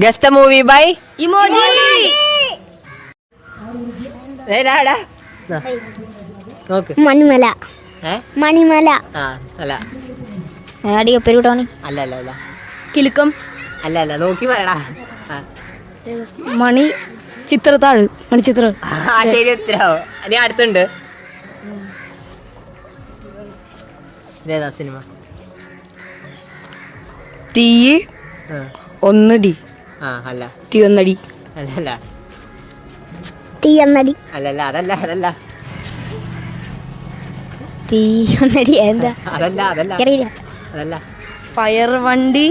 Guess the movie by Emoji. നോക്ക്. മണിമല. മണിമല. ആ അല്ല. അടിയോ പെരുവിട്ടാണ്. അല്ല അല്ല അല്ല. കിലുക്കം. അല്ല അല്ല നോക്കി പറയടാ. മണി ചിത്രത്താഴ്. മണിച്ചിത്ര. ആ ശരി ഉത്തരാവോ. നീ അടുത്തുണ്ട്. ഇതേതാ സിനിമ? തീ ഒന്നടി. ആ അല്ല. തീ ഒന്നടി. അല്ല അല്ല. തീ ഒന്നടി. അല്ലല്ല അതല്ല അതല്ല. തീ ഒന്നടി എന്താ? അതല്ല അതല്ല. അറിയില്ല. അതല്ല. ഫയർ വണ്ടി.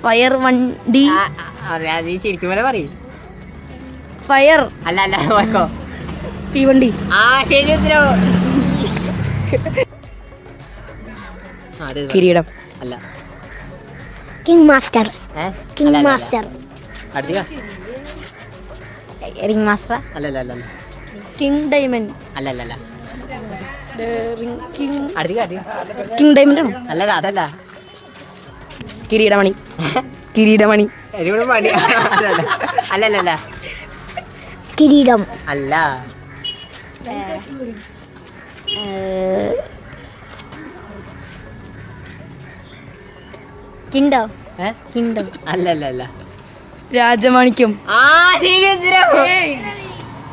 ഫയർ വണ്ടി. നീ ശരിക്കും പോലെ പറയും. ഫയർ. അല്ല അല്ല നോക്കോ. തീവണ്ടി. ആ ശരി ഉത്തരവ്. കിരീടം. അല്ല. King master. King master. അടുത്ത റിംഗ് മാസ്റ്റർ. അല്ലല്ല അല്ല. King diamond. അല്ലല്ല അല്ല. കിങ് അടുത്ത കിങ് ഡയമണ്ട് ആണോ? അല്ലല്ല അതല്ല. കിരീടമണി. കിരീടമണി. മണി. അല്ലല്ല. കിരീടം. അല്ല. കിണ്ടോ. കിണ്ടോ. അല്ലല്ല അല്ല. രാജമാണിക്യം. ആ ശരി ഉത്തരം.